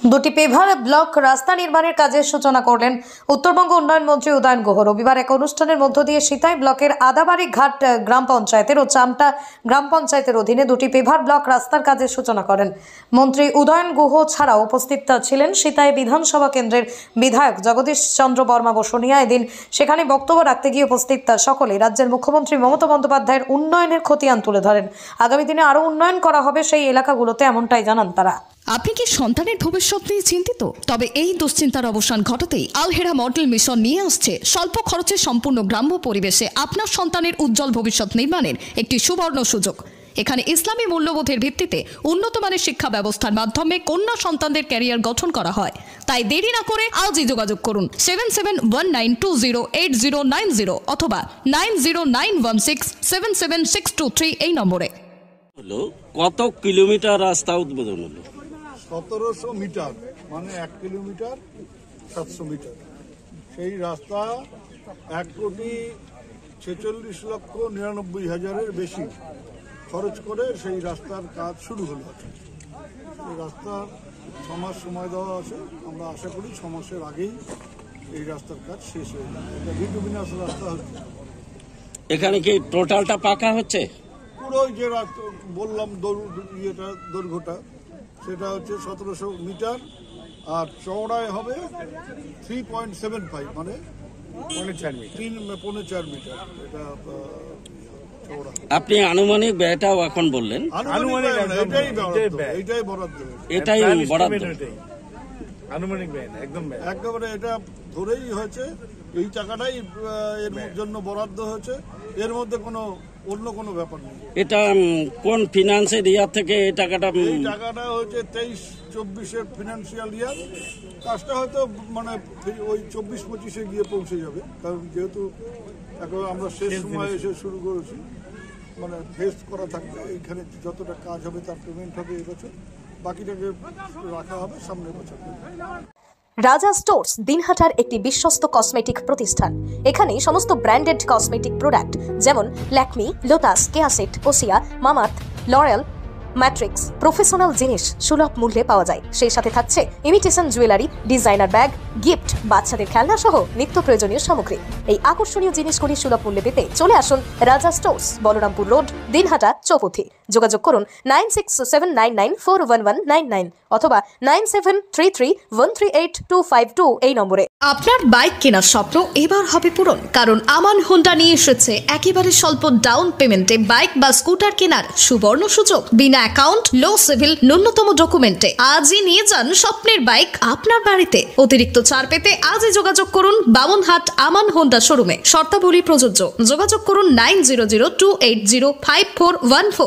দুটি paver block রাস্তা নির্মাণের কাজের সূচনা করলেন উত্তরবঙ্গ উন্নয়ন মন্ত্রী উদয়ন গুহ। রবিবার এক অনুষ্ঠানের মধ্য দিয়ে সিতাই ব্লকের আদাবাড়ি ঘাট গ্রাম পঞ্চায়েতের ও চামটা গ্রাম পঞ্চায়েতের অধীনে দুটি পেভার ব্লক রাস্তার কাজের সূচনা করেন মন্ত্রী উদয়ন গুহ। ছাড়াও উপস্থিত ছিলেন সিতাই বিধানসভা কেন্দ্রের বিধায়ক জগদীশ চন্দ্র বর্মা বসুনিয়া। এদিন সেখানে বক্তব্য রাখতে গিয়ে উপস্থিত সকলে রাজ্যের মুখ্যমন্ত্রী মমতা বন্দ্যোপাধ্যায়ের উন্নয়নের খতিয়ান তুলে ধরেন। আগামী দিনে আরও উন্নয়ন করা হবে সেই এলাকাগুলোতে, এমনটাই জানান তারা। আপনি কি সন্তানের ভবিষ্যৎ নিয়ে চিন্তিত? তবে এই দুশ্চিন্তার অবসান ঘটাতেই আলহেরা মডেল মিশন নিয়ে আসছে স্বল্প খরচে সম্পূর্ণ গ্রাম্য পরিবেশে আপনার সন্তানের উজ্জ্বল ভবিষ্যৎ নির্মাণের একটি সুবর্ণ সুযোগ। এখানে ইসলামী মূল্যবোধের ভিত্তিতে উন্নত মানের শিক্ষা ব্যবস্থার মাধ্যমে কন্যা সন্তানদের ক্যারিয়ার গঠন করা হয়। তাই দেরি না করে আজই যোগাযোগ করুন 7719208090 অথবা 9091677623 এই নম্বরে। কত কিলোমিটার রাস্তা উদ্বোধন হলো? 1700 মিটার, মানে 1 কিলোমিটার 700 মিটার। সেই রাস্তা 1,46,99,000-এর বেশি খরচ করে সেই রাস্তার কাজ শুরু হলো। এই রাস্তার 6 মাস সময় দেওয়া আছে। আমরা আশা করি 6 মাসের আগেই এই রাস্তার কাজ শেষ হয়ে যাবে। এটা বিটুমিনাস রাস্তা হচ্ছে। এখানে কি টোটালটা পাকা হচ্ছে? পুরো যে রাস্তা বললাম দৈর্ঘ্যটা সেটা হচ্ছে 1700 মিটার, আর চওড়ায় হবে 3.75, মানে 3.4 মিটার। এটা চওড়া। আপনি আনুমানিক ব্যয়টাও এখন বললেন? এটাই বরাদ্দ, এটাই বরাদ্দ, আনুমানিক ব্যয় না, একদম একেবারে এটা ধরেই হয়েছে। এই টাকাটাই এর জন্য বরাদ্দ হয়েছে, এর মধ্যে অন্য কোনো ব্যাপার নেই। এটা কোন ফিনান্সের ইয়ার থেকে এই টাকাটা? এই টাকাটা হচ্ছে 23-24-এর ফিনান্সিয়াল ইয়ার। কাজটা হয়তো মানে ওই 24-25-এ গিয়ে পৌঁছে যাবে, কারণ যেহেতু এখন আমরা শেষ সময় এসে শুরু করেছি, মানে ফেস করা থাকবে। এইখানে যতটা কাজ হবে তার পেমেন্ট হবে এবছর, বাকিটাকে রাখা হবে সামনের বছর। রাজা স্টোর্স দিনহাটার একটি বিশ্বস্ত কসমেটিক প্রতিষ্ঠান। এখানে সমস্ত ব্র্যান্ডেড কসমেটিক প্রোডাক্ট যেমন Lakme, Lotus, Keya Seth, Oshea, Mamaearth, L'Oreal, Matrix professional জিনিস সুলভ মূল্যে পাওয়া যায়। সেই সাথে থাকছে imitation jewellery, designer bag, gift, বাচ্চাদের খেলনা সহ নিত্য প্রয়োজনীয় সামগ্রী। এই আকর্ষণীয় জিনিসগুলি সুলভ মূল্যে পেতে চলে আসুন রাজা স্টোর্স, বলরামপুর রোড, দিনহাটা, চৌপথি। যোগাযোগ করুন 9679941199 অথবা 9733138252 এই নম্বরে। আপনার বাইক কেনার স্বপ্ন এবার হবে পূরণ, কারণ আমান হোন্ডা নিয়ে এসেছে একেবারে স্বল্প ডাউন পেমেন্টে বাইক বা স্কুটার কেনার সুবর্ণ সুযোগ। বিনা অ্যাকাউন্ট, লো সিভিল, ন্যূনতম ডকুমেন্টে আজই নিয়ে যান স্বপ্নের বাইক আপনার বাড়িতে। অতিরিক্ত ছাড় পেতে আজই যোগাযোগ করুন বামনহাট আমান হোন্ডা শোরুমে। শর্তাবলী প্রযোজ্য। যোগাযোগ করুন 9002805414।